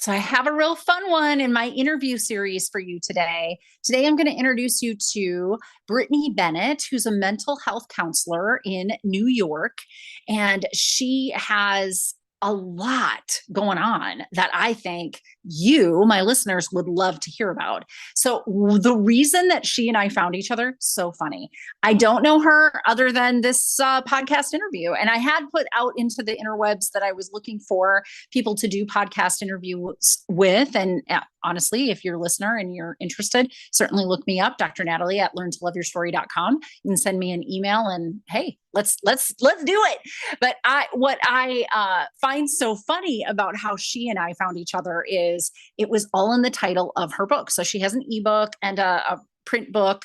So I have a real fun one in my interview series for you today. Today, I'm going to introduce you to Brittany Bennett, who's a mental health counselor in New York. And she has a lot going on that I think you, my listeners, would love to hear about. So the reason that she and I found each other, so funny. I don't know her other than this podcast interview. And I had put out into the interwebs that I was looking for people to do podcast interviews with. And honestly, if you're a listener and you're interested, certainly look me up, Dr. Natalie at learntoloveyourstory.com. You can send me an email and hey, let's do it. But what I find so funny about how she and I found each other is it was all in the title of her book. So she has an ebook and a print book,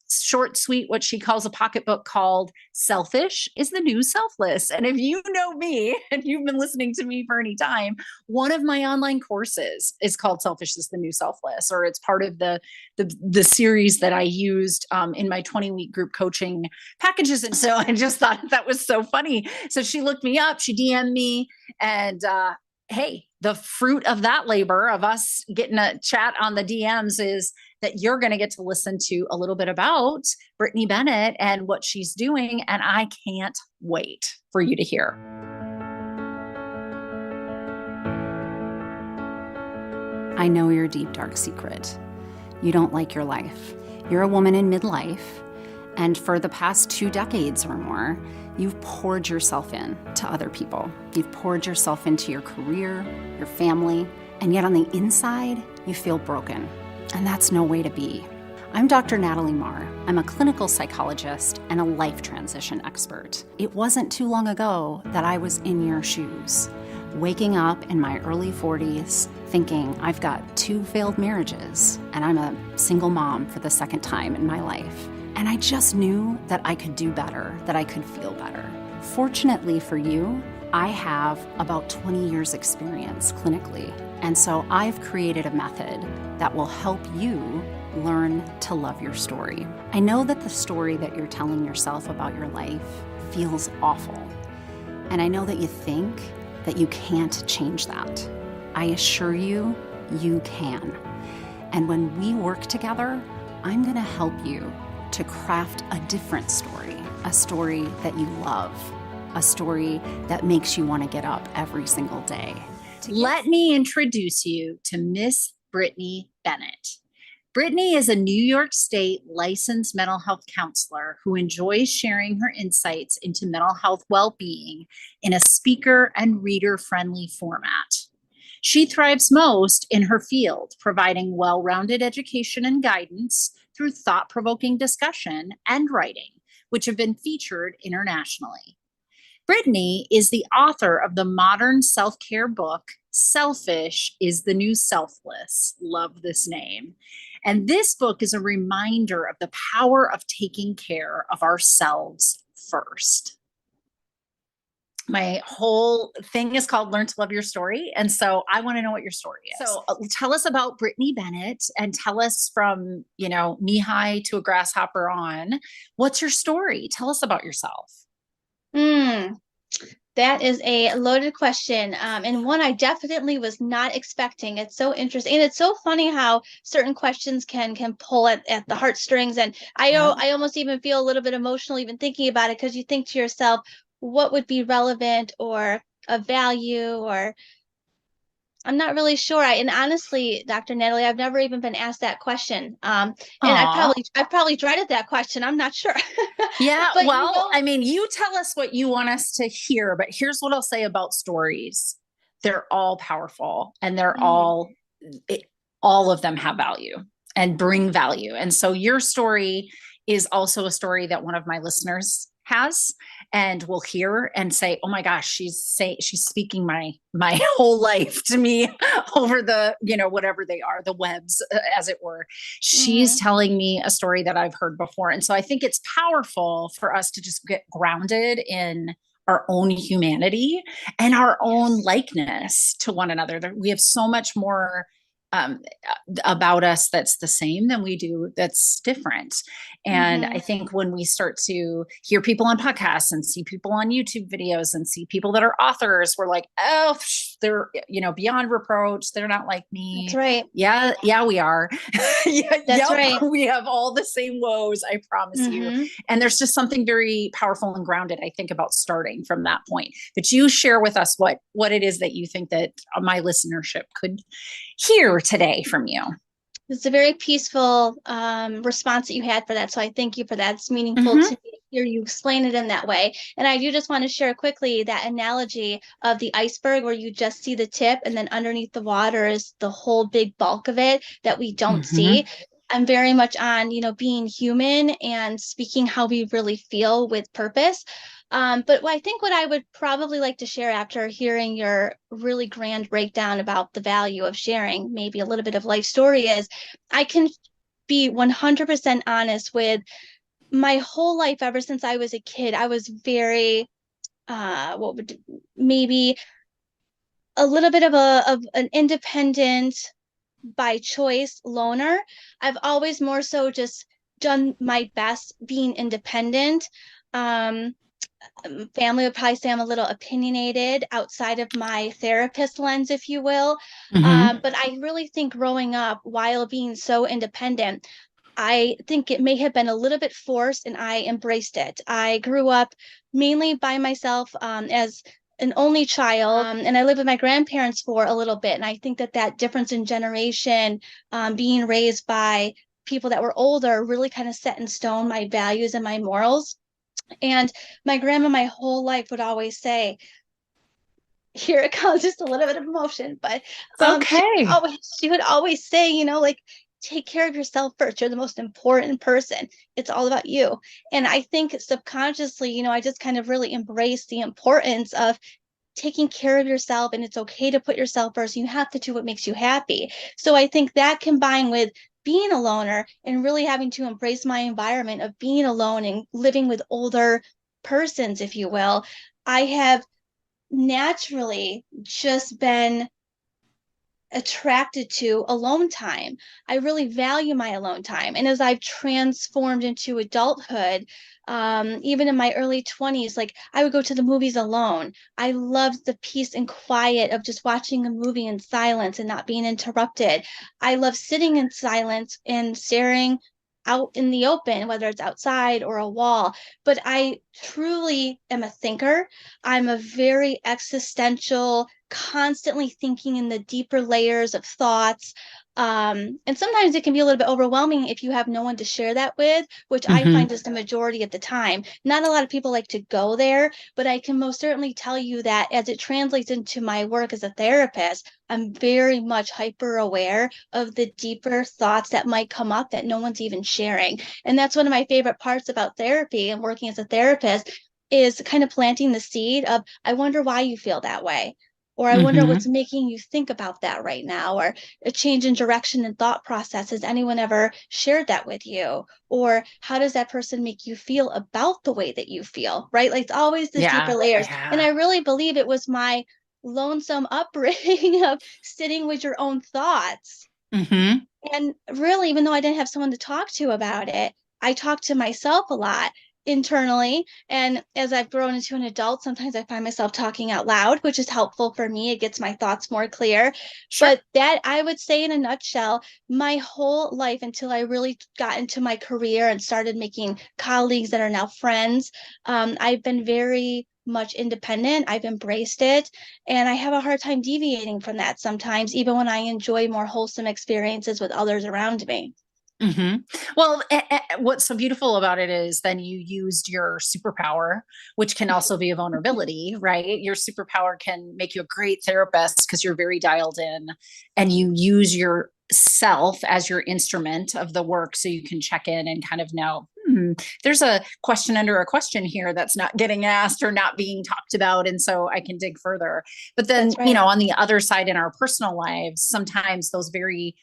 short, sweet, what she calls a pocketbook called Selfish is the New Selfless. And if you know me and you've been listening to me for any time, one of my online courses is called Selfish is the New Selfless, or it's part of the series that I used in my 20-week group coaching packages. And so I just thought that was so funny. So she looked me up, she DM'd me, and hey, the fruit of that labor of us getting a chat on the DMs is that you're going to get to listen to a little bit about Brittany Bennett and what she's doing. And I can't wait for you to hear. I know your deep, dark secret. You don't like your life. You're a woman in midlife. And for the past 2 decades or more, you've poured yourself in to other people. You've poured yourself into your career, your family, and yet on the inside, you feel broken. And that's no way to be. I'm Dr. Natalie Marr. I'm a clinical psychologist and a life transition expert. It wasn't too long ago that I was in your shoes, waking up in my early 40s, thinking I've got 2 failed marriages, and I'm a single mom for the second time in my life. And I just knew that I could do better, that I could feel better. Fortunately for you, I have about 20 years experience clinically. And so I've created a method that will help you learn to love your story. I know that the story that you're telling yourself about your life feels awful. And I know that you think that you can't change that. I assure you, you can. And when we work together, I'm going to help you to craft a different story, a story that you love, a story that makes you want to get up every single day. Let me introduce you to Miss Brittany Bennett. Brittany is a New York State licensed mental health counselor who enjoys sharing her insights into mental health well-being in a speaker and reader-friendly format. She thrives most in her field, providing well-rounded education and guidance through thought-provoking discussion and writing, which have been featured internationally. Brittany is the author of the modern self-care book, Selfish is the New Selfless. Love this name. And this book is a reminder of the power of taking care of ourselves first. My whole thing is called Learn to Love Your Story. And so I want to know what your story is. So tell us about Brittany Bennett and tell us from, knee high to a grasshopper on, what's your story? Tell us about yourself. That is a loaded question, and one I definitely was not expecting. It's so interesting, and it's so funny how certain questions can pull at the heartstrings. And I almost even feel a little bit emotional even thinking about it, because you think to yourself, what would be relevant or of value, or I'm not really sure. And honestly, Dr. Natalie, I've never even been asked that question. And I probably dreaded that question. I'm not sure. Yeah. But, you tell us what you want us to hear, but here's what I'll say about stories. They're all powerful, and they're all of them have value and bring value. And so your story is also a story that one of my listeners has and will hear and say, oh my gosh, she's speaking my whole life to me over the, whatever they are, the webs, as it were. She's telling me a story that I've heard before. And so I think it's powerful for us to just get grounded in our own humanity and our own likeness to one another. We have so much more um, about us that's the same than we do that's different. And I think when we start to hear people on podcasts and see people on YouTube videos and see people that are authors, we're like, oh, they're, beyond reproach. They're not like me. That's right. Yeah, we are. That's right. We have all the same woes, I promise you. And there's just something very powerful and grounded, I think, about starting from that point. But you share with us what it is that you think that my listenership could hear today from you. It's a very peaceful response that you had for that. So I thank you for that. It's meaningful to hear you explain it in that way. And I do just want to share quickly that analogy of the iceberg where you just see the tip and then underneath the water is the whole big bulk of it that we don't see. I'm very much on, being human and speaking how we really feel with purpose. But I think what I would probably like to share after hearing your really grand breakdown about the value of sharing, maybe a little bit of life story, is I can be 100% honest with my whole life. Ever since I was a kid, I was very, maybe a little bit of an independent by choice loner. I've always more so just done my best being independent. Family would probably say I'm a little opinionated outside of my therapist lens, if you will. But I really think growing up while being so independent, I think it may have been a little bit forced and I embraced it. I grew up mainly by myself as an only child, and I lived with my grandparents for a little bit. And I think that difference in generation, being raised by people that were older, really kind of set in stone my values and my morals. And my grandma, my whole life, would always say, here it comes, just a little bit of emotion, but okay. She would always say, like, take care of yourself first. You're the most important person. It's all about you. And I think subconsciously, I just kind of really embraced the importance of taking care of yourself, and it's okay to put yourself first. You have to do what makes you happy. So I think that combined with being a loner and really having to embrace my environment of being alone and living with older persons, if you will, I have naturally just been attracted to alone time. I really value my alone time. And as I've transformed into adulthood, even in my early 20s, like I would go to the movies alone. I loved the peace and quiet of just watching a movie in silence and not being interrupted. I love sitting in silence and staring out in the open, whether it's outside or a wall. But I truly am a thinker. I'm a very existential, constantly thinking in the deeper layers of thoughts. And sometimes it can be a little bit overwhelming if you have no one to share that with, which I find is the majority of the time. Not a lot of people like to go there, but I can most certainly tell you that as it translates into my work as a therapist, I'm very much hyper aware of the deeper thoughts that might come up that no one's even sharing. And that's one of my favorite parts about therapy and working as a therapist is kind of planting the seed of, I wonder why you feel that way. Or I wonder what's making you think about that right now, or a change in direction and thought process. Has anyone ever shared that with you? Or how does that person make you feel about the way that you feel, right? Like it's always the deeper layers. And I really believe it was my lonesome upbringing of sitting with your own thoughts. And really, even though I didn't have someone to talk to about it, I talked to myself a lot internally. And as I've grown into an adult, sometimes I find myself talking out loud, which is helpful for me. It gets my thoughts more clear. But that, I would say in a nutshell, my whole life until I really got into my career and started making colleagues that are now friends, I've been very much independent. I've embraced it. And I have a hard time deviating from that sometimes, even when I enjoy more wholesome experiences with others around me. Well, what's so beautiful about it is then you used your superpower, which can also be a vulnerability, right? Your superpower can make you a great therapist because you're very dialed in, and you use yourself as your instrument of the work so you can check in and kind of know, there's a question under a question here that's not getting asked or not being talked about. And so I can dig further. But then, on the other side in our personal lives, sometimes those very,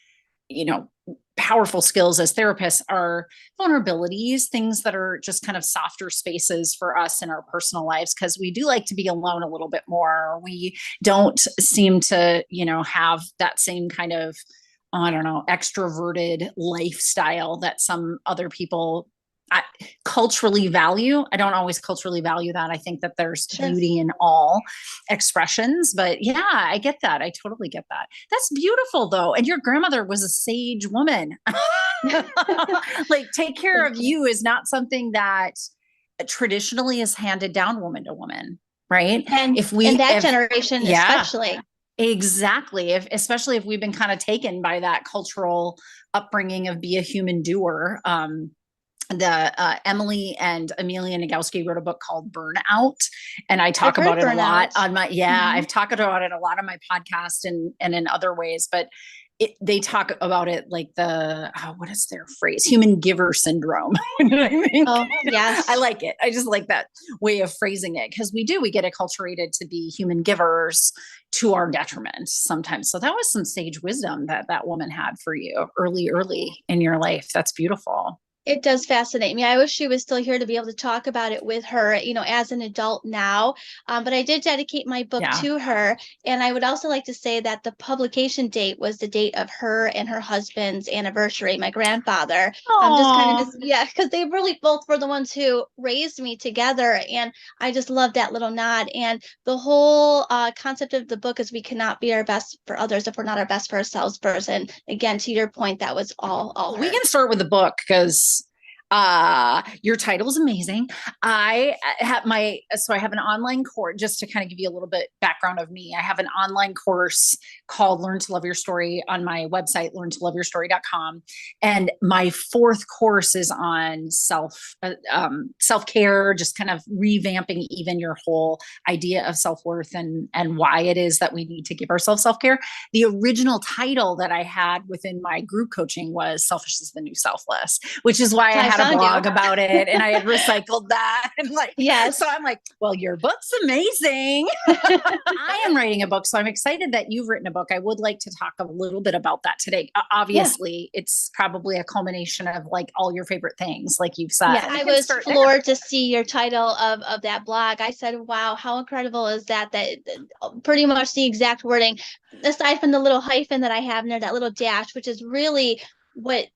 powerful skills as therapists are vulnerabilities, things that are just kind of softer spaces for us in our personal lives, because we do like to be alone a little bit more. We don't seem to, have that same kind of I don't know, extroverted lifestyle that some other people culturally value. I don't always culturally value that. I think that there's Sure. beauty in all expressions, but yeah, I get that. I totally get that. That's beautiful though. And your grandmother was a sage woman. Like, take care of you is not something that traditionally is handed down woman to woman, right? And If we, in that if, generation, yeah, especially. exactly. If, especially if we've been kind of taken by that cultural upbringing of be a human doer. Emily and Amelia Nagoski wrote a book called Burnout, and I talk about it a lot on my, I've talked about it a lot on my podcast and in other ways, but they talk about it like what is their phrase? Human giver syndrome. You know what I mean? Oh, yes. I like it. I just like that way of phrasing it because we get acculturated to be human givers to our detriment sometimes. So that was some sage wisdom that woman had for you early in your life. That's beautiful. It does fascinate me. I wish she was still here to be able to talk about it with her, as an adult now. But I did dedicate my book to her. And I would also like to say that the publication date was the date of her and her husband's anniversary, my grandfather. Because they really both were the ones who raised me together. And I just love that little nod. And the whole concept of the book is we cannot be our best for others if we're not our best for ourselves first. And again, to your point, that was all we her. can start with the book because your title is amazing. I have an online course, just to kind of give you a little bit background of me. I have an online course called Learn to Love Your Story on my website, learntoloveyourstory.com. And my fourth course is on self-care, just kind of revamping even your whole idea of self-worth and why it is that we need to give ourselves self-care. The original title that I had within my group coaching was Selfish is the New Selfless, which is why I had a blog about it, and I had recycled that. And so I'm like, well, your book's amazing. I am writing a book, so I'm excited that you've written a book. I would like to talk a little bit about that today. Obviously, it's probably a culmination of like all your favorite things, like you've said. Yeah, I was floored to see your title of that blog. I said, wow, how incredible is that? That pretty much the exact wording, aside from the little hyphen that I have in there, that little dash, which is really what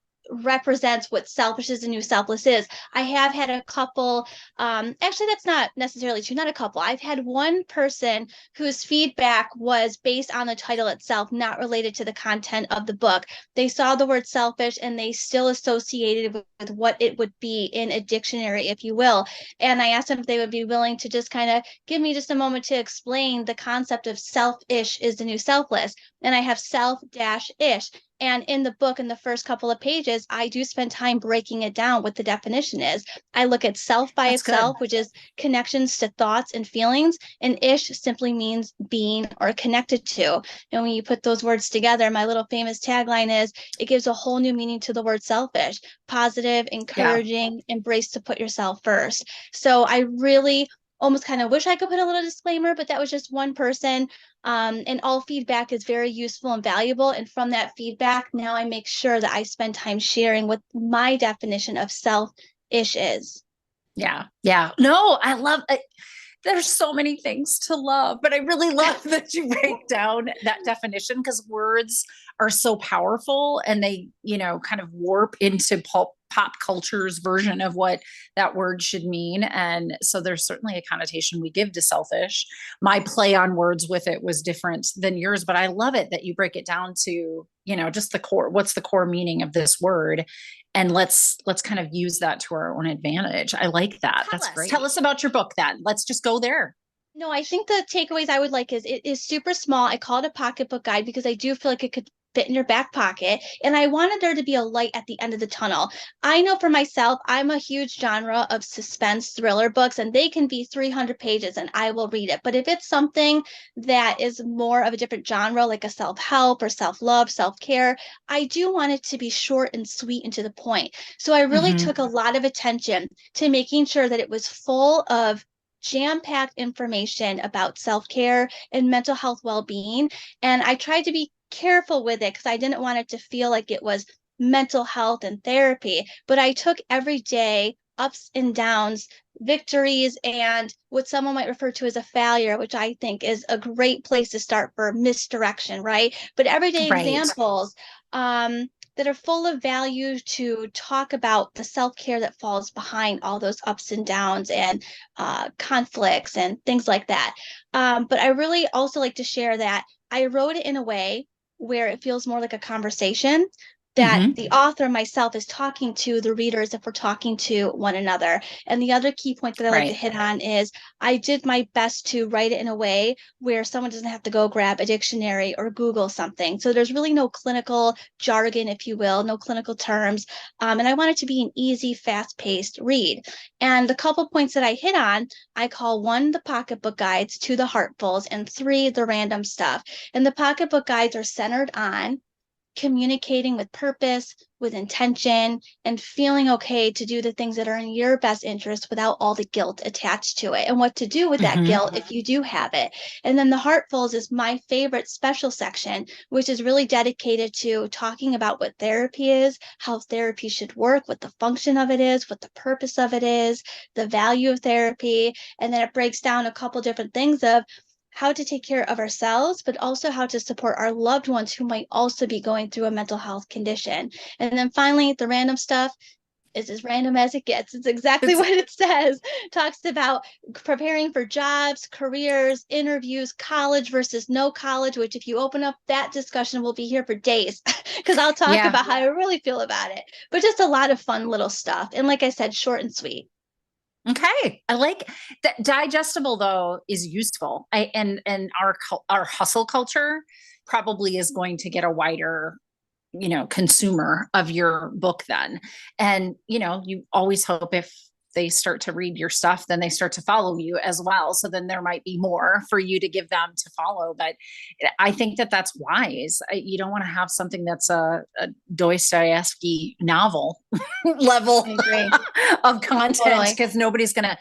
represents what Selfish is the New Selfless is. I have had a couple, actually that's not necessarily true, not a couple. I've had one person whose feedback was based on the title itself, not related to the content of the book. They saw the word selfish and they still associated with what it would be in a dictionary, if you will. And I asked them if they would be willing to just kind of give me just a moment to explain the concept of selfish is the new selfless. And I have self-ish. And in the book, in the first couple of pages, I do spend time breaking it down what the definition is. I look at self by itself, which is connections to thoughts and feelings, and ish simply means being or connected to. And when you put those words together, my little famous tagline is, it gives a whole new meaning to the word selfish: positive, encouraging, embrace to put yourself first. So I really almost kind of wish I could put a little disclaimer, but that was just one person. And all feedback is very useful and valuable. And from that feedback, now I make sure that I spend time sharing what my definition of selfish is. Yeah. No, I love it. There's so many things to love, but I really love that you break down that definition, because words are so powerful and they, kind of warp into pop culture's version of what that word should mean. And so there's certainly a connotation we give to selfish. My play on words with it was different than yours, but I love it that you break it down to, just the core, what's the core meaning of this word? And let's kind of use that to our own advantage. I like that. That's great. Tell us about your book then. Let's just go there. No, I think the takeaways I would like is it is super small. I call it a pocketbook guide because I do feel like it could fit in your back pocket. And I wanted there to be a light at the end of the tunnel. I know for myself, I'm a huge genre of suspense thriller books, and they can be 300 pages and I will read it. But if it's something that is more of a different genre, like a self-help or self-love, self-care, I do want it to be short and sweet and to the point. So I really took a lot of attention to making sure that it was full of jam-packed information about self-care and mental health well-being. And I tried to be careful with it because I didn't want it to feel like it was mental health and therapy, but I took every day ups and downs, victories, and what someone might refer to as a failure, which I think is a great place to start for misdirection, right? But everyday Right. examples that are full of value to talk about the self-care that falls behind all those ups and downs and conflicts and things like that. But I really also like to share that I wrote it in a way where it feels more like a conversation that Mm-hmm. the author myself is talking to the readers if we're talking to one another. And the other key point that I like to Right. hit on is I did my best to write it in a way where someone doesn't have to go grab a dictionary or Google something. So there's really no clinical jargon, if you will, no clinical terms. And I want it to be an easy, fast-paced read. And the couple points that I hit on, I call one, the pocketbook guides, two, the heartfuls, and three, the random stuff. And the pocketbook guides are centered on communicating with purpose, with intention, and feeling okay to do the things that are in your best interest without all the guilt attached to it, and what to do with that Mm-hmm. guilt if you do have it. And then the Heartfuls is my favorite special section, which is really dedicated to talking about what therapy is, how therapy should work, what the function of it is, what the purpose of it is, the value of therapy. And then it breaks down a couple different things of how to take care of ourselves, but also how to support our loved ones who might also be going through a mental health condition. And then finally, the random stuff is as random as it gets. It's exactly It's what it says. Talks about preparing for jobs, careers, interviews, college versus no college, which if you open up that discussion, we'll be here for days because I'll talk yeah. about how I really feel about it. But just a lot of fun little stuff. And like I said, short and sweet. Okay. I like that. Digestible though is useful. And our hustle culture probably is going to get a wider, consumer of your book then. And, you always hope if they start to read your stuff, then they start to follow you as well. So then there might be more for you to give them to follow. But I think that that's wise. You don't want to have something that's a Dostoevsky novel level I agree. of content, Totally. because nobody's gonna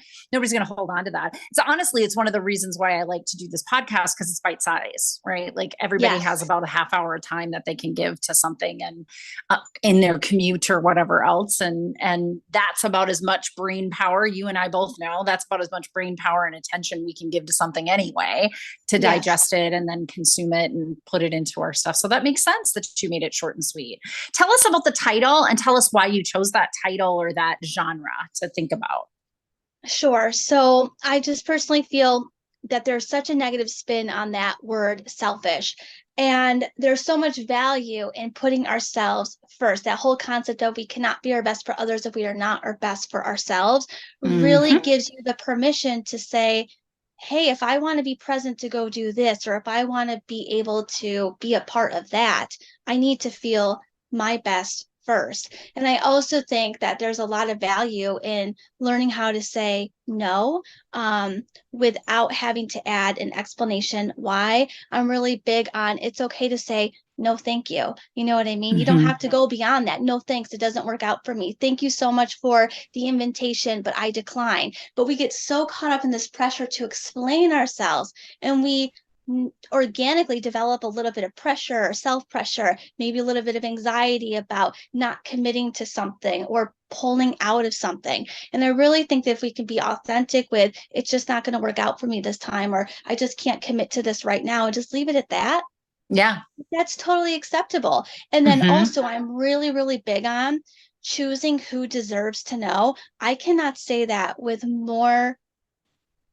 hold on to that. So honestly, it's one of the reasons why I like to do this podcast, because it's bite size, right? Like everybody has Yes. about a half hour of time that they can give to something, and in their commute or whatever else, and that's about as much brain power. You and I both know that's about as much brain power and attention we can give to something anyway, to Yes. digest it and then consume it and put it into our stuff. So that makes sense that you made it short and sweet. Tell us about the title, and tell us why you chose that title or that genre to think about. Sure. So I just personally feel that there's such a negative spin on that word selfish. And there's so much value in putting ourselves first. That whole concept of we cannot be our best for others if we are not our best for ourselves really Mm-hmm. gives you the permission to say, hey, if I want to be present to go do this, or if I want to be able to be a part of that, I need to feel my best first. And I also think that there's a lot of value in learning how to say no without having to add an explanation why. I'm really big on it's okay to say, no, thank you. You know what I mean? You don't Mm-hmm. have to go beyond that. No, thanks. It doesn't work out for me. Thank you so much for the invitation, but I decline. But we get so caught up in this pressure to explain ourselves, and we organically develop a little bit of pressure or self pressure, maybe a little bit of anxiety about not committing to something or pulling out of something. And I really think that if we can be authentic with it's just not going to work out for me this time, or I just can't commit to this right now, and just leave it at that, Yeah. that's totally acceptable. And then Mm-hmm. also, I'm really, really big on choosing who deserves to know. I cannot say that with more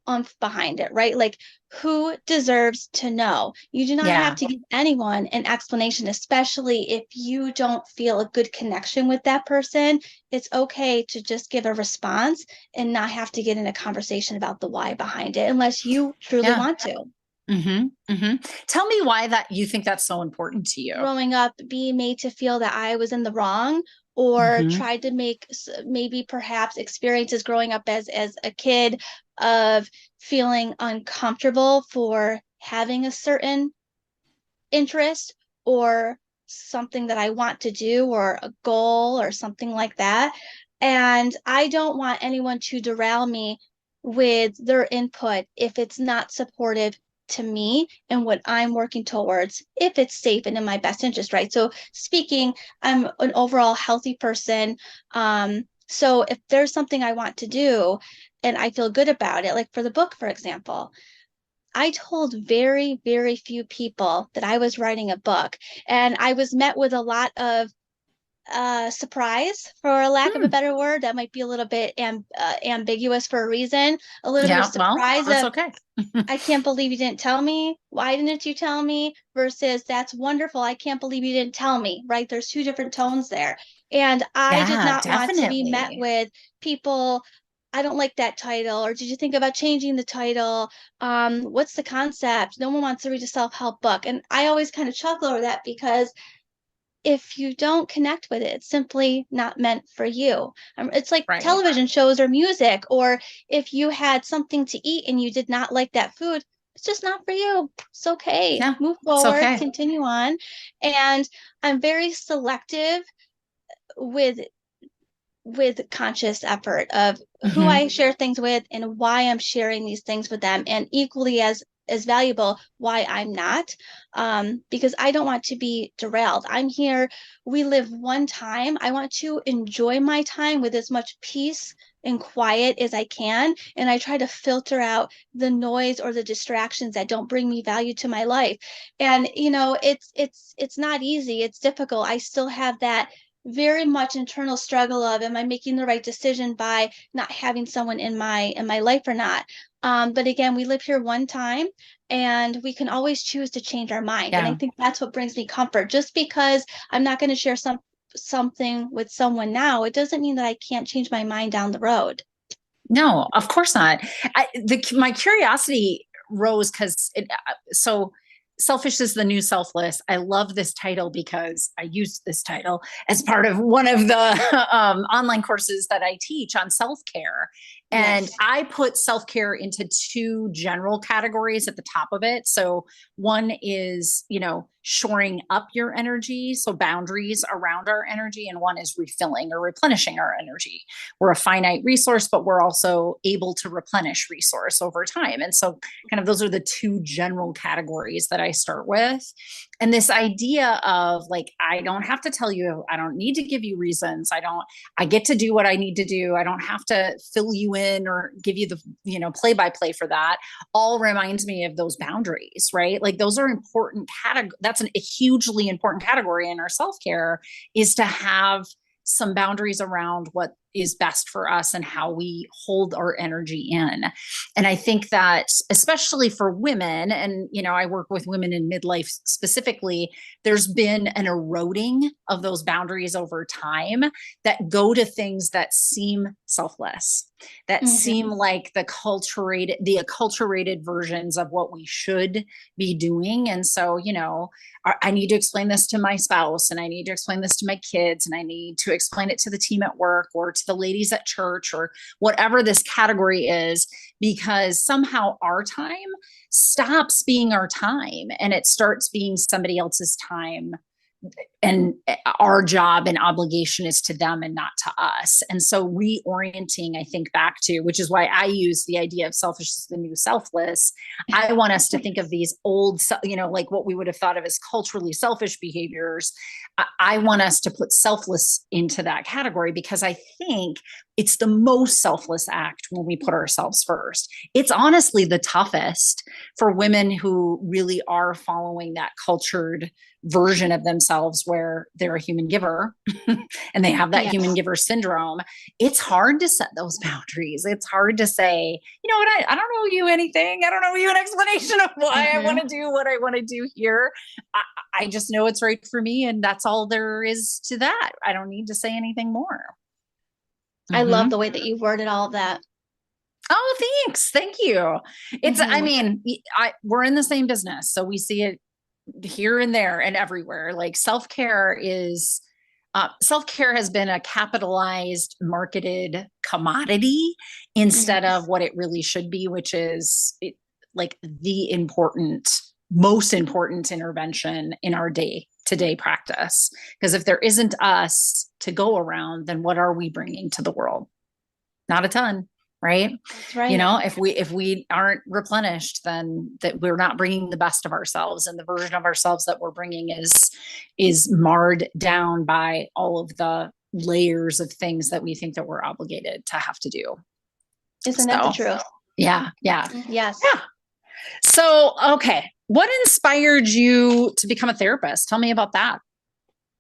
oomph behind it, right? Like, who deserves to know? You do not have Yeah. to give anyone an explanation, especially if you don't feel a good connection with that person. It's okay to just give a response and not have to get in a conversation about the why behind it unless you truly Yeah. want to. Mm-hmm. Mm-hmm. Tell me why that you think that's so important to you. Growing up being made to feel that I was in the wrong, or Mm-hmm. tried to make maybe perhaps experiences growing up as a kid of feeling uncomfortable for having a certain interest or something that I want to do or a goal or something like that. And I don't want anyone to derail me with their input if it's not supportive to me and what I'm working towards, if it's safe and in my best interest, right? So speaking, I'm an overall healthy person. So if there's something I want to do and I feel good about it, like for the book, for example, I told very, very few people that I was writing a book, and I was met with a lot of surprise, for a lack of a Hmm. better word. That might be a little bit ambiguous for a reason. A little bit of Yeah, well, surprise that's of, okay. I can't believe you didn't tell me. Why didn't you tell me? Versus, that's wonderful. I can't believe you didn't tell me, right? There's two different tones there. And I did Yeah, not want to be met definitely. with people, I don't like that title, or did you think about changing the title? What's the concept? No one wants to read a self-help book. And I always kind of chuckle over that, because if you don't connect with it, it's simply not meant for you. It's like Right. television shows or music, or if you had something to eat and you did not like that food, it's just not for you. It's okay. Yeah, Move it's forward, okay. continue on. And I'm very selective with conscious effort of who Hmm. I share things with and why I'm sharing these things with them, and equally as valuable, why I'm not, because I don't want to be derailed. I'm here. We live one time. I want to enjoy my time with as much peace and quiet as I can, and I try to filter out the noise or the distractions that don't bring me value to my life. And it's not easy. It's difficult. I still have that very much internal struggle of, am I making the right decision by not having someone in my life or not? But again, we live here one time, and we can always choose to change our mind. And I Yeah. think that's what brings me comfort. Just because I'm not going to share something with someone now, it doesn't mean that I can't change my mind down the road. No, of course not. My curiosity rose because so Selfish is the new Selfless. I love this title because I used this title as part of one of the online courses that I teach on self care. And Yes. I put self care into two general categories at the top of it. So, one is, shoring up your energy, so boundaries around our energy, and one is refilling or replenishing our energy. We're a finite resource, but we're also able to replenish resource over time. And so, kind of, those are the two general categories that I start with. And this idea of like, I don't have to tell you, I don't need to give you reasons. I get to do what I need to do. I don't have to fill you in or give you the, play by play for that. All reminds me of those boundaries, right? Like, those are important that's a hugely important category in our self care, is to have some boundaries around what is best for us and how we hold our energy in. And I think that especially for women, and I work with women in midlife specifically, there's been an eroding of those boundaries over time that go to things that seem selfless, that seem Mm-hmm. like the acculturated versions of what we should be doing. And so, I need to explain this to my spouse, and I need to explain this to my kids, and I need to explain it to the team at work or to the ladies at church, or whatever this category is, because somehow our time stops being our time and it starts being somebody else's time, and our job and obligation is to them and not to us. And so reorienting, I think, back to, which is why I use the idea of selfish is the new selfless. I want us to think of these old, like what we would have thought of as culturally selfish behaviors. I want us to put selfless into that category, because I think it's the most selfless act when we put ourselves first. It's honestly the toughest for women who really are following that cultured version of themselves where they're a human giver and they have that human Yes. giver syndrome. It's hard to set those boundaries. It's hard to say, you know what, I don't owe you anything. I don't owe you an explanation of why I want Mm-hmm. to do what I want to do here. I just know it's right for me, and that's all there is to that. I don't need to say anything more. I love Mm-hmm. the way that you worded all of that. Oh, thanks. Thank you. I Mm-hmm. mean, we're in the same business, so we see it here and there and everywhere. Like, self care has been a capitalized, marketed commodity instead of Yes. what it really should be, which is like the most important intervention in our day to day practice. Because if there isn't us to go around, then what are we bringing to the world? Not a ton, right? That's right. If we aren't replenished, then that we're not bringing the best of ourselves, and the version of ourselves that we're bringing is marred down by all of the layers of things that we think that we're obligated to have to do. Isn't that the truth? Yeah. Yes. Yeah. So, okay. What inspired you to become a therapist? Tell me about that.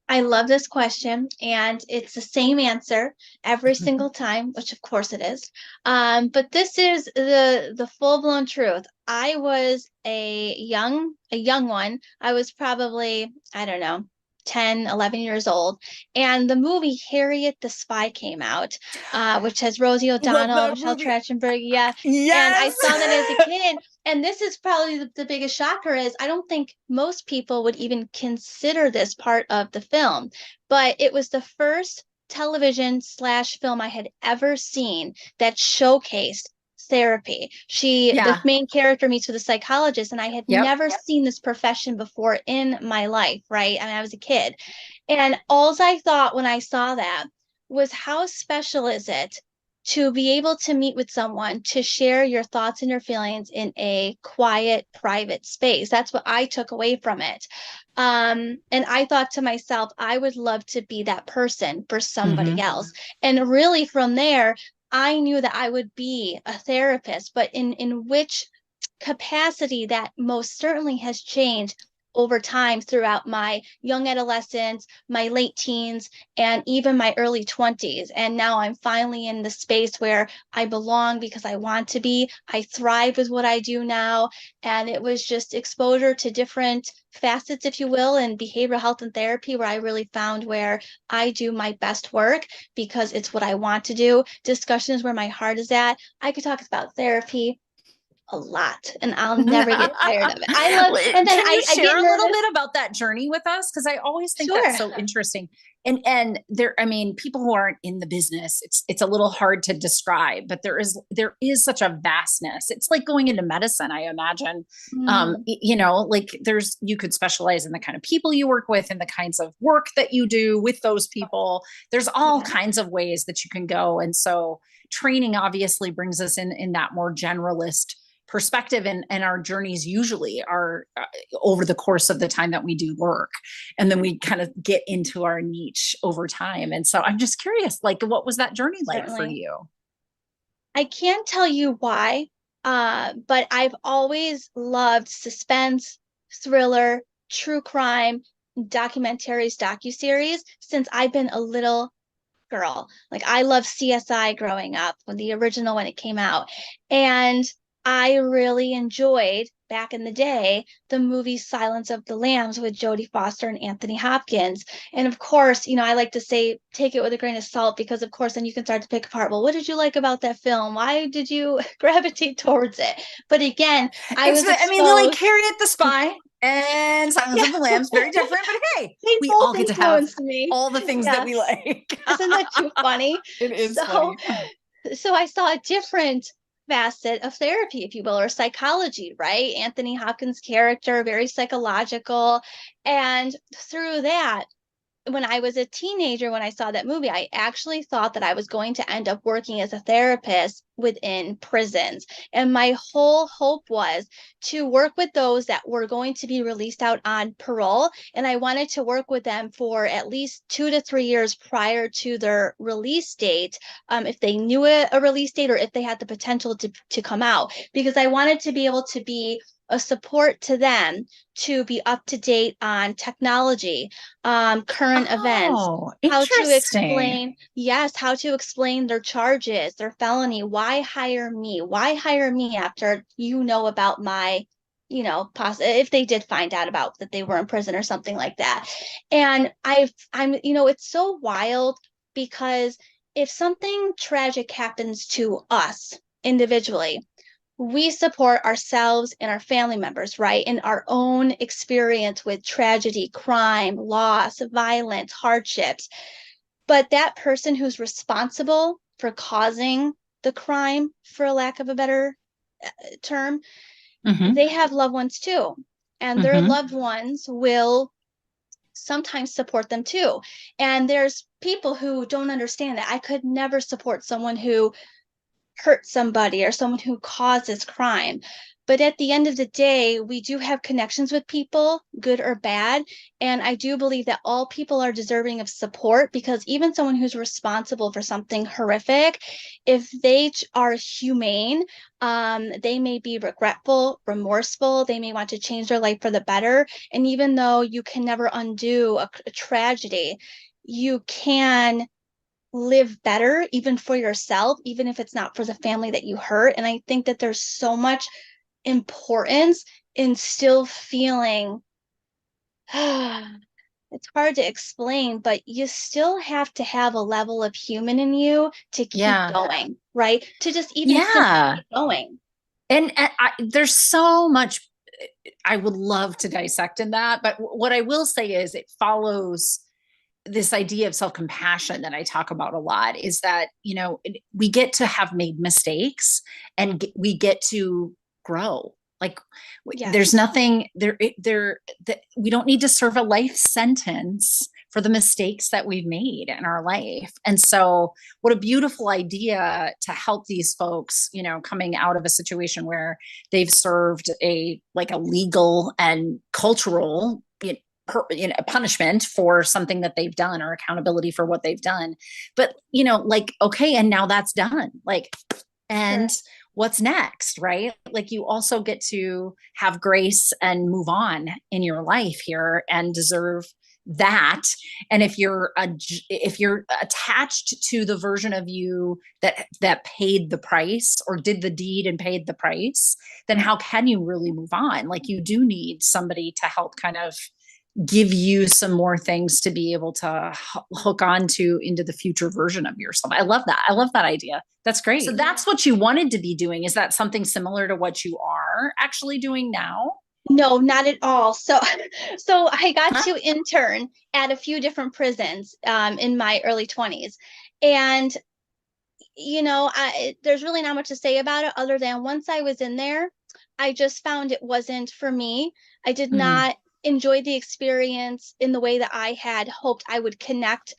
I love this question, and it's the same answer every single time, which of course it is. But this is the full-blown truth. I was a young one. I was probably, I don't know, 10, 11 years old. And the movie Harriet the Spy came out, which has Rosie O'Donnell, Michelle Trachtenberg. Yeah. Yes. And I saw that as a kid. And this is probably the biggest shocker is I don't think most people would even consider this part of the film, but it was the first television / film I had ever seen that showcased therapy. The main character meets with a psychologist, and I had never seen this profession before in my life, right? I mean, I was a kid. And all I thought when I saw that was how special is it to be able to meet with someone, to share your thoughts and your feelings in a quiet, private space. That's what I took away from it. And I thought to myself, I would love to be that person for somebody else. And really from there, I knew that I would be a therapist, but in which capacity that most certainly has changed over time throughout my young adolescence, my late teens, and even my early 20s. And now I'm finally in the space where I belong because I want to be. I thrive with what I do now. And it was just exposure to different facets, if you will, in behavioral health and therapy, where I really found where I do my best work because it's what I want to do. Discussions where my heart is at. I could talk about therapy a lot, and I'll never get tired of it. I love. And then can you I share get a nervous. little bit about that journey with us? Because I always think that's so interesting. And there, I mean, people who aren't in the business, it's a little hard to describe, but there is such a vastness. It's like going into medicine, I imagine. You know, like you could specialize in the kind of people you work with and the kinds of work that you do with those people. There's all kinds of ways that you can go. And so training obviously brings us in that more generalist perspective, and our journeys usually are over the course of the time that we do work, and then we kind of get into our niche over time. And so I'm just curious, like, what was that journey like for you? I can't tell you why, but I've always loved suspense, thriller, true crime, documentaries, docuseries since I've been a little girl. Like I love CSI growing up when the original when it came out. And I really enjoyed back in the day the movie Silence of the Lambs with Jodie Foster and Anthony Hopkins. And of course, you know, I like to say take it with a grain of salt because of course then you can start to pick apart, well, what did you like about that film? Why did you gravitate towards it? But again, I mean, like Harriet the Spy and Silence of the Lambs, very different, but hey, we all get to have all the things that we like. Isn't that too funny? It is funny. So I saw a different facet of therapy, if you will, or psychology, right? Anthony Hopkins' character, very psychological. And through that, when I was a teenager, when I saw that movie, I actually thought that I was going to end up working as a therapist within prisons. And my whole hope was to work with those that were going to be released out on parole. And I wanted to work with them for at least 2 to 3 years prior to their release date, if they knew a release date or if they had the potential to come out, because I wanted to be able to be a support to them to be up to date on technology, current events, how to explain their charges, their felony. Why hire me? Why hire me after you know about my, you know, if they did find out about that they were in prison or something like that. And I'm, you know, it's so wild because if something tragic happens to us individually, we support ourselves and our family members, right? In our own experience with tragedy, crime, loss, violence, hardships. But that person who's responsible for causing the crime, for lack of a better term, they have loved ones too. And their loved ones will sometimes support them too. And there's people who don't understand that. I could never support someone who hurt somebody or someone who causes crime. But at the end of the day, we do have connections with people, good or bad. And I do believe that all people are deserving of support, because even someone who's responsible for something horrific, if they are humane, they may be regretful, remorseful, they may want to change their life for the better. And even though you can never undo a tragedy, you can live better, even for yourself, even if it's not for the family that you hurt. And I think that there's so much importance in still feeling it's hard to explain, but you still have to have a level of human in you to keep going, right? To just even simply keep going. And there's so much I would love to dissect in that, but what I will say is it follows this idea of self-compassion that I talk about a lot, is that, you know, we get to have made mistakes and we get to grow. Like there's nothing there that we don't need to serve a life sentence for the mistakes that we've made in our life. And so what a beautiful idea to help these folks, you know, coming out of a situation where they've served a legal and cultural punishment for something that they've done, or accountability for what they've done. But, you know, like, okay, and now that's done. Like, and what's next, right? Like, you also get to have grace and move on in your life here and deserve that. And if you're attached to the version of you that paid the price or did the deed and paid the price, then how can you really move on? Like, you do need somebody to help kind of give you some more things to be able to hook on to into the future version of yourself. I love that. I love that idea. That's great. So that's what you wanted to be doing. Is that something similar to what you are actually doing now? No, not at all. So I got to intern at a few different prisons in my early 20s. And, you know, there's really not much to say about it other than once I was in there, I just found it wasn't for me. I did not enjoy the experience in the way that I had hoped I would connect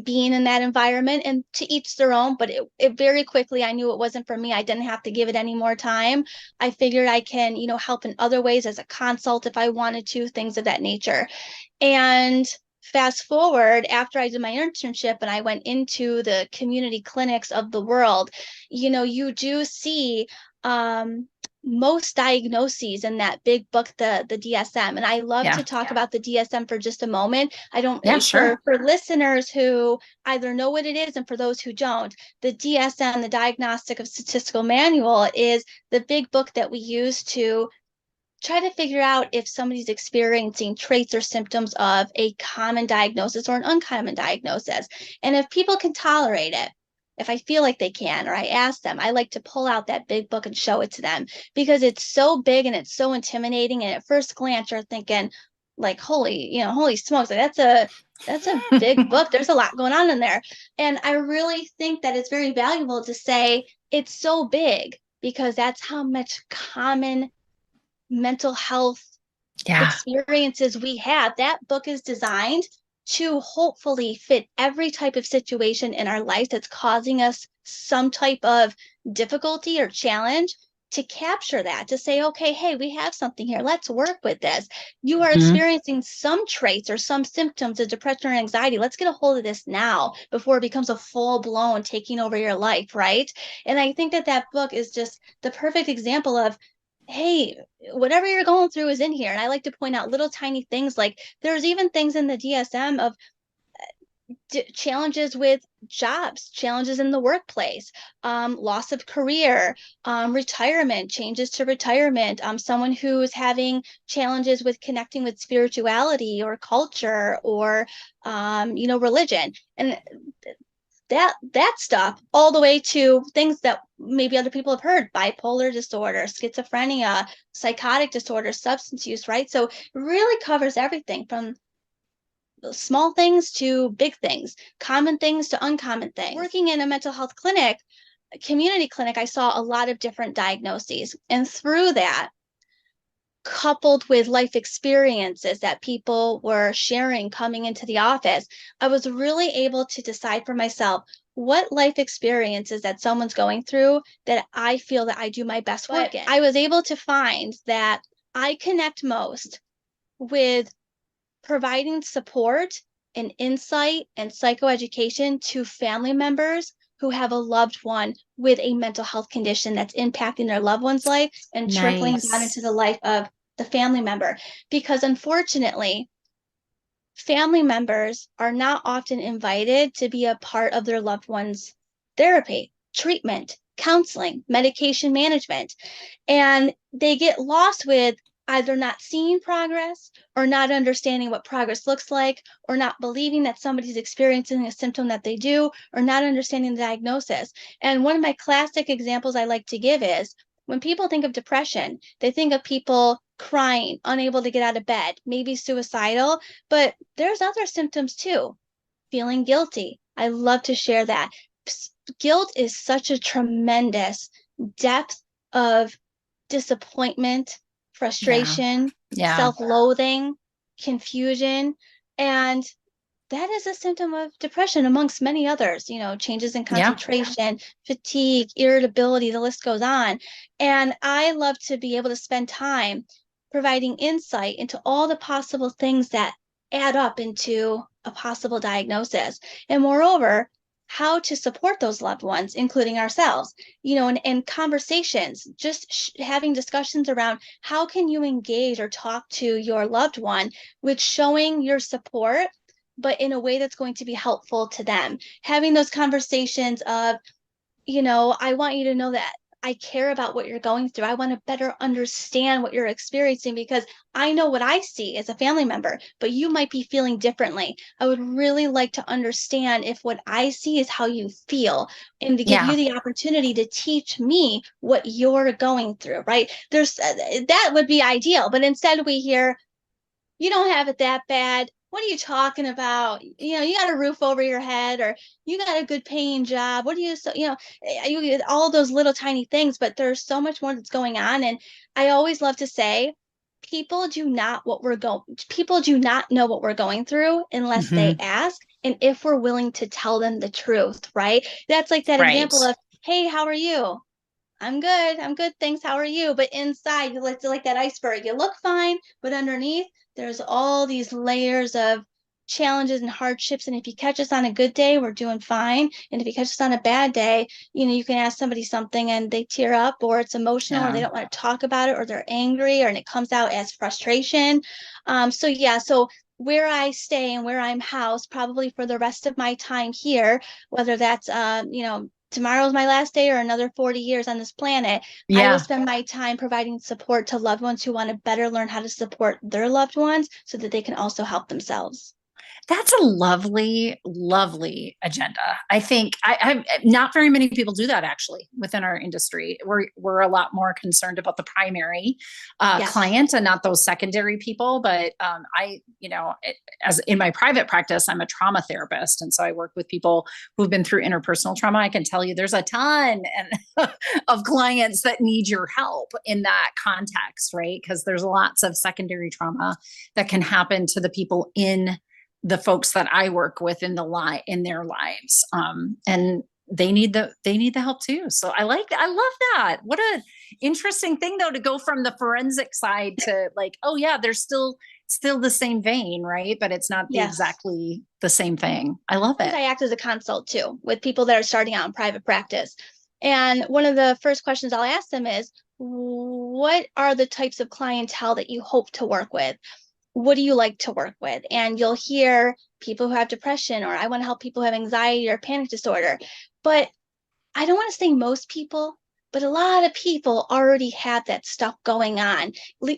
being in that environment, and to each their own. But it very quickly, I knew it wasn't for me. I didn't have to give it any more time. I figured I can, you know, help in other ways as a consult if I wanted to, things of that nature. And fast forward, after I did my internship and I went into the community clinics of the world, you know, you do see most diagnoses in that big book, the DSM. And I love to talk about the DSM for just a moment. I don't, for listeners who either know what it is, and for those who don't, the DSM, the Diagnostic of Statistical Manual, is the big book that we use to try to figure out if somebody's experiencing traits or symptoms of a common diagnosis or an uncommon diagnosis. And if people can tolerate it, if I feel like they can, or I ask them, I like to pull out that big book and show it to them, because it's so big and it's so intimidating. And at first glance, you're thinking like, holy smokes, like, that's a big book. There's a lot going on in there. And I really think that it's very valuable to say it's so big, because that's how much common mental health experiences we have. That book is designed to hopefully fit every type of situation in our life that's causing us some type of difficulty or challenge, to capture that, to say, okay, hey, we have something here. Let's work with this. You are experiencing some traits or some symptoms of depression or anxiety. Let's get a hold of this now before it becomes a full-blown taking over your life, right? And I think that book is just the perfect example of, hey, whatever you're going through is in here. And I like to point out little tiny things, like there's even things in the DSM of challenges with jobs, challenges in the workplace, loss of career, retirement, changes to retirement, someone who's having challenges with connecting with spirituality or culture or, religion. And that stuff, all the way to things that maybe other people have heard: bipolar disorder, schizophrenia, psychotic disorder, substance use, right? So it really covers everything from small things to big things, common things to uncommon things. Working in a mental health clinic, a community clinic, I saw a lot of different diagnoses. And through that, coupled with life experiences that people were sharing coming into the office, I was really able to decide for myself what life experiences that someone's going through that I feel that I do my best work in. I was able to find that I connect most with providing support and insight and psychoeducation to family members who have a loved one with a mental health condition that's impacting their loved one's life and trickling down into the life of the family member. Because unfortunately, family members are not often invited to be a part of their loved one's therapy, treatment, counseling, medication management. And they get lost with either not seeing progress or not understanding what progress looks like, or not believing that somebody's experiencing a symptom that they do, or not understanding the diagnosis. And one of my classic examples I like to give is when people think of depression, they think of people crying, unable to get out of bed, maybe suicidal, but there's other symptoms too. Feeling guilty. I love to share that. Guilt is such a tremendous depth of disappointment, frustration, self-loathing, confusion, and that is a symptom of depression amongst many others, changes in concentration, fatigue, irritability, the list goes on. And I love to be able to spend time providing insight into all the possible things that add up into a possible diagnosis. And moreover, how to support those loved ones, including ourselves, and conversations, just having discussions around how can you engage or talk to your loved one with showing your support, but in a way that's going to be helpful to them. Having those conversations of, I want you to know that I care about what you're going through. I want to better understand what you're experiencing because I know what I see as a family member, but you might be feeling differently. I would really like to understand if what I see is how you feel, and to give you the opportunity to teach me what you're going through, right? That would be ideal. But instead we hear, you don't have it that bad. What are you talking about? You got a roof over your head, or you got a good paying job. What do you, you all those little tiny things, but there's so much more that's going on. And I always love to say, people do not know what we're going through unless they ask. And if we're willing to tell them the truth, right? That's like that example of, hey, how are you? I'm good. I'm good. Thanks. How are you? But inside, you like that iceberg. You look fine, but underneath, there's all these layers of challenges and hardships. And if you catch us on a good day, we're doing fine. And if you catch us on a bad day, you can ask somebody something and they tear up, or it's emotional, or they don't want to talk about it, or they're angry, and it comes out as frustration. So where I stay and where I'm housed, probably for the rest of my time here, whether that's tomorrow's my last day or another 40 years on this planet, I will spend my time providing support to loved ones who want to better learn how to support their loved ones so that they can also help themselves. That's a lovely, lovely agenda. I think I not very many people do that actually within our industry. We're a lot more concerned about the primary client and not those secondary people. But as in my private practice, I'm a trauma therapist, and so I work with people who've been through interpersonal trauma. I can tell you, there's a ton of clients that need your help in that context, right? Because there's lots of secondary trauma that can happen to the people in the folks that I work with in their lives. And they need the help too. So I love that. What a interesting thing though, to go from the forensic side to like, oh yeah, there's still the same vein, right? But it's not exactly the same thing. I love it. I act as a consult too with people that are starting out in private practice. And one of the first questions I'll ask them is, what are the types of clientele that you hope to work with? What do you like to work with? And you'll hear people who have depression, or I want to help people who have anxiety or panic disorder. But I don't want to say most people, but a lot of people already have that stuff going on.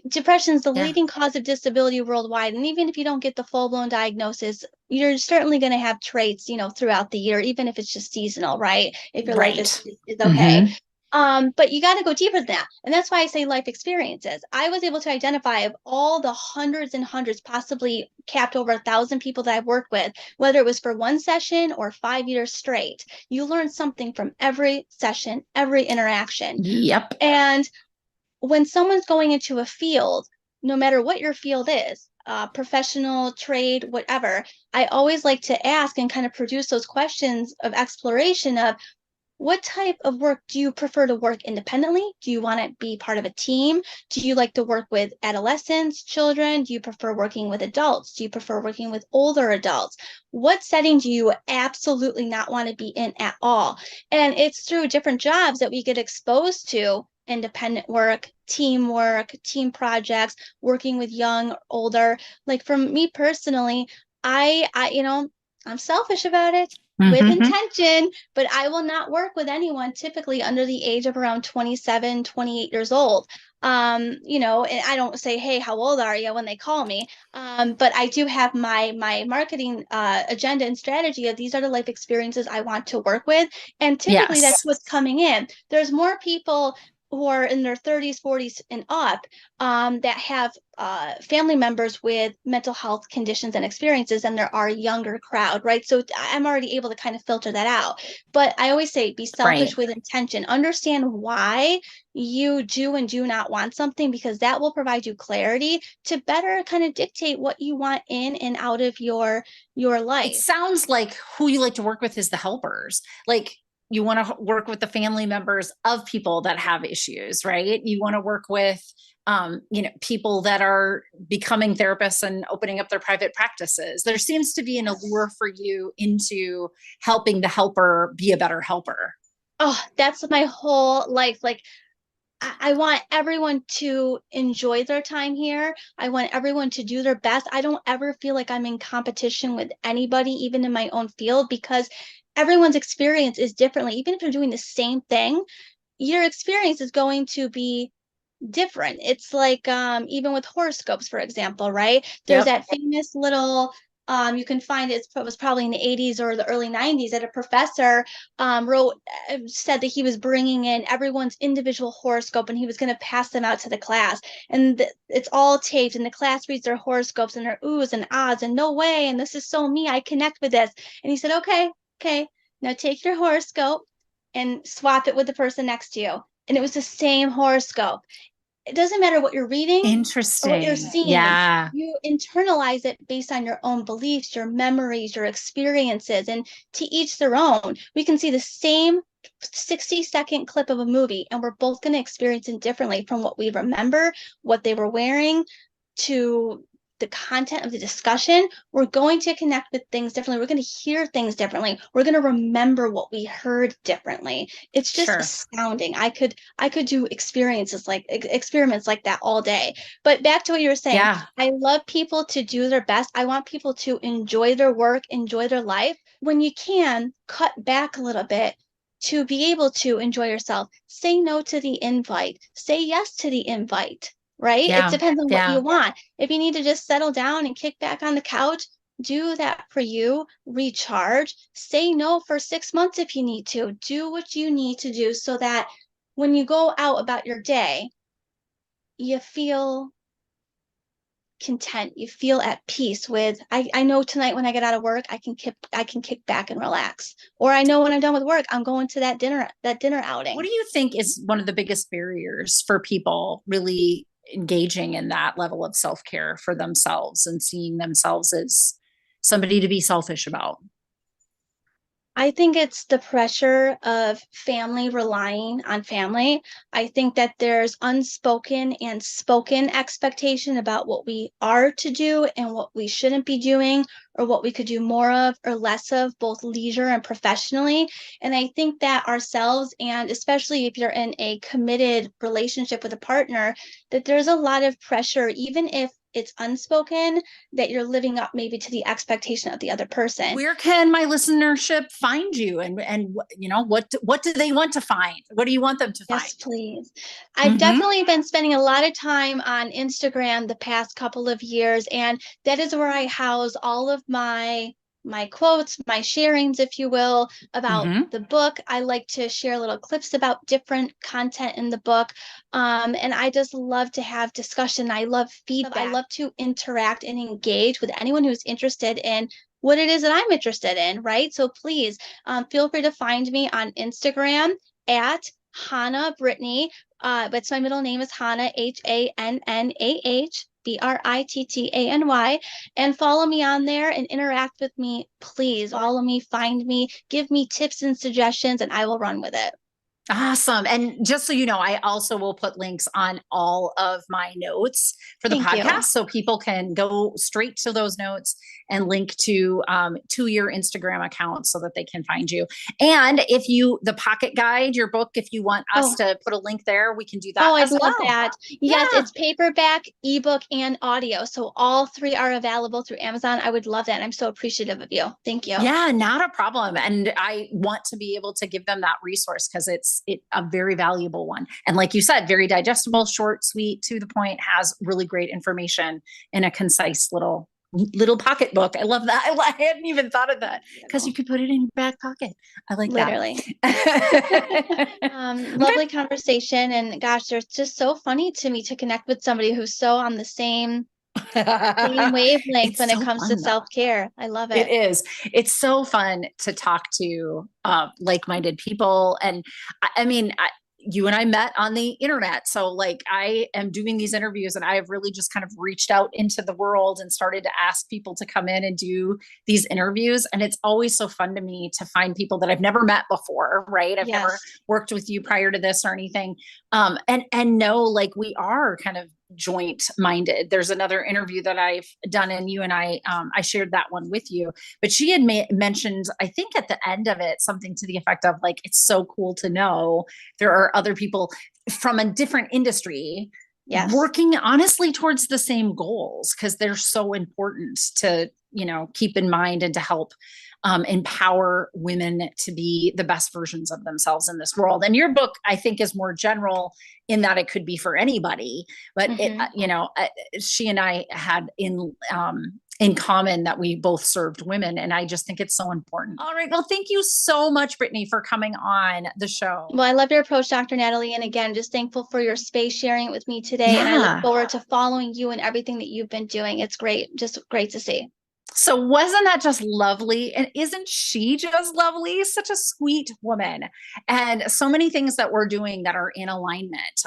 Depression is the leading cause of disability worldwide. And even if you don't get the full-blown diagnosis, you're certainly going to have traits, throughout the year, even if it's just seasonal, right? If your life is okay. But you got to go deeper than that. And that's why I say life experiences. I was able to identify of all the hundreds and hundreds, possibly capped over 1,000 people that I've worked with, whether it was for one session or 5 years straight, you learn something from every session, every interaction. Yep. And when someone's going into a field no matter what your field is, professional, trade, whatever, I always like to ask and kind of produce those questions of exploration of what type of work do you prefer to work independently? Do you want to be part of a team? Do you like to work with adolescents, children? Do you prefer working with adults? Do you prefer working with older adults? What setting do you absolutely not want to be in at all? And it's through different jobs that we get exposed to independent work, teamwork, team projects, working with young, older. Like for me personally, I'm selfish about it with Mm-hmm. intention, but I will not work with anyone typically under the age of around 27, 28 years old. And I don't say, hey, how old are you when they call me? But I do have my marketing agenda and strategy of these are the life experiences I want to work with. And typically that's Yes. what's coming in. There's more people who are in their 30s, 40s, and up that have family members with mental health conditions and experiences, and there are younger crowd, right? So I'm already able to kind of filter that out. But I always say be Right. selfish with intention. Understand why you do and do not want something, because that will provide you clarity to better kind of dictate what you want in and out of your It life. sounds like who you like to work with is the helpers. Like you want to work with the family members of people that have issues, right? You want to work with people that are becoming therapists and opening up their private practices. There seems to be an allure for you into helping the helper be a better helper. Oh, that's my whole life. Like I want everyone to enjoy their time here. I want everyone to do their best. I don't ever feel like I'm in competition with anybody, even in my own field, because everyone's experience is differently. Even if you're doing the same thing, your experience is going to be different. It's like even with horoscopes, for example, right? There's Yep. that famous little you can find it was probably in the 80s or the early 90s that a professor wrote said that he was bringing in everyone's individual horoscope and he was going to pass them out to the class, and it's all taped and the class reads their horoscopes and their oohs and ahs and no way and this is so me, I connect with this. And he said, okay, now take your horoscope and swap it with the person next to you, and it was the same horoscope. It doesn't matter what you're reading or what you're Interesting. seeing. Yeah. You internalize it based on your own beliefs, your memories, your experiences, and to each their own. We can see the same 60-second clip of a movie, and we're both going to experience it differently from what we remember, what they were wearing, to the content of the discussion. We're going to connect with things differently. We're going to hear things differently. We're going to remember what we heard differently. It's just Sure. astounding. I could do experiments like that all day. But back to what you were saying, Yeah. I love people to do their best. I want people to enjoy their work, enjoy their life. When you can, cut back a little bit to be able to enjoy yourself. Say no to the invite. Say yes to the invite, right? It Yeah. depends on what you Yeah. want. If you need to just settle down and kick back on the couch, do that for you, recharge, say no for 6 months if you need to. Do what you need to do so that when you go out about your day, you feel content, you feel at peace with I know tonight when I get out of work, I can kick back and relax. Or I know when I'm done with work, I'm going to that dinner What outing. do you think is one of the biggest barriers for people really engaging in that level of self care for themselves and seeing themselves as somebody to be selfish about? I think it's the pressure of family relying on family. I think that there's unspoken and spoken expectation about what we are to do and what we shouldn't be doing, or what we could do more of or less of, both leisure and professionally. And I think that ourselves, and especially if you're in a committed relationship with a partner, that there's a lot of pressure, even if it's unspoken, that you're living up maybe to the expectation of the other person. Where can my listenership find you, and what do they want to find? What do you want them to find? Yes, please. I've Mm-hmm. definitely been spending a lot of time on Instagram the past couple of years, and that is where I house all of my quotes, my sharings, if you will, about Mm-hmm. the book. I like to share little clips about different content in the book. And I just love to have discussion. I love feedback. I love to interact and engage with anyone who's interested in what it is that I'm interested in, right? So please feel free to find me on Instagram at Hannah Brittany. But my middle name is Hannah, Hannah. Brittany, and follow me on there and interact with me. Please follow me, find me, give me tips and suggestions, and I will run with it. Awesome. And just so you know, I also will put links on all of my notes for the Thank you. podcast so people can go straight to those notes and link to your Instagram account so that they can find you. And if you, the pocket guide, your book, if you want us to put a link there, we can do that. Oh, I'd as love well. that. Yes, it's paperback, ebook, and audio. So all three are available through Amazon. I would love that. I'm so appreciative of you. Thank you. Yeah, not a problem. And I want to be able to give them that resource because it's a very valuable one. And like you said, very digestible, short, sweet, to the point, has really great information in a concise little pocketbook. I love that. I hadn't even thought of that because you could put it in your back pocket. I like Literally. that. Lovely conversation. And gosh, it's just so funny to me to connect with somebody who's so on the same wavelength when it comes to self-care. I love it. It is. It's so fun to talk to like-minded people. And I mean, you and I met on the internet. So like I am doing these interviews and I have really just kind of reached out into the world and started to ask people to come in and do these interviews. And it's always so fun to me to find people that I've never met before, right? I've never worked with you prior to this or anything. And know like we are kind of joint minded. There's another interview that I've done and you and I shared that one with you, but she had mentioned, I think at the end of it, something to the effect of like, it's so cool to know there are other people from a different industry working honestly towards the same goals because they're so important to, keep in mind and to help empower women to be the best versions of themselves in this world. And your book, I think, is more general in that it could be for anybody, but she and I had in common that we both served women. And I just think it's so important. All right. Well, thank you so much, Brittany, for coming on the show. Well, I love your approach, Dr. Natalie. And again, just thankful for your space sharing it with me today. And I look forward to following you and everything that you've been doing. It's great. Just great to see. So wasn't that just lovely? And isn't she just lovely? Such a sweet woman. And so many things that we're doing that are in alignment.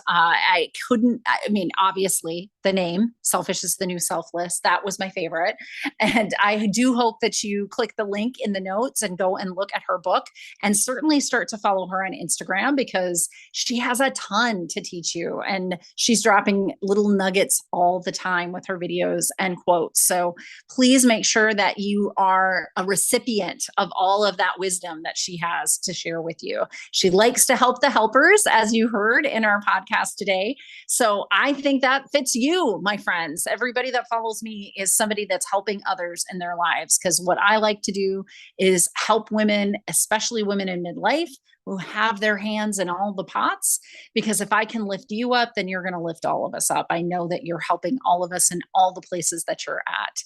Obviously the name Selfish is the New Selfless. That was my favorite. And I do hope that you click the link in the notes and go and look at her book and certainly start to follow her on Instagram because she has a ton to teach you. And she's dropping little nuggets all the time with her videos and quotes. So please make sure that you are a recipient of all of that wisdom that she has to share with you. She likes to help the helpers, as you heard in our podcast today. So I think that fits you, my friends. Everybody that follows me is somebody that's helping others in their lives. Because what I like to do is help women, especially women in midlife, who have their hands in all the pots, because if I can lift you up, then you're going to lift all of us up. I know that you're helping all of us in all the places that you're at.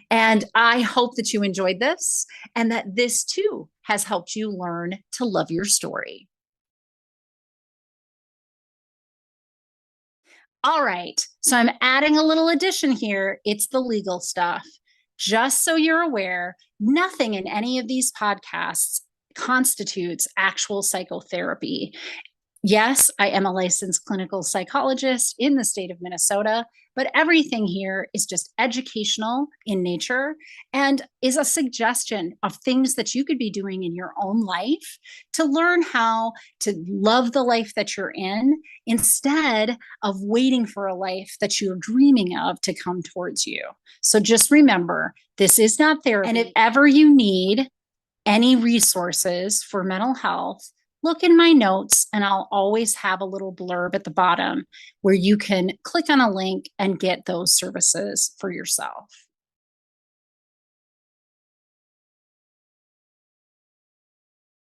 And I hope that you enjoyed this and that this too has helped you learn to love your story. All right. So I'm adding a little addition here. It's the legal stuff. Just so you're aware, nothing in any of these podcasts constitutes actual psychotherapy. Yes, I am a licensed clinical psychologist in the state of Minnesota, but everything here is just educational in nature and is a suggestion of things that you could be doing in your own life to learn how to love the life that you're in instead of waiting for a life that you're dreaming of to come towards you. So just remember, this is not therapy. And if ever you need any resources for mental health, look in my notes and I'll always have a little blurb at the bottom where you can click on a link and get those services for yourself.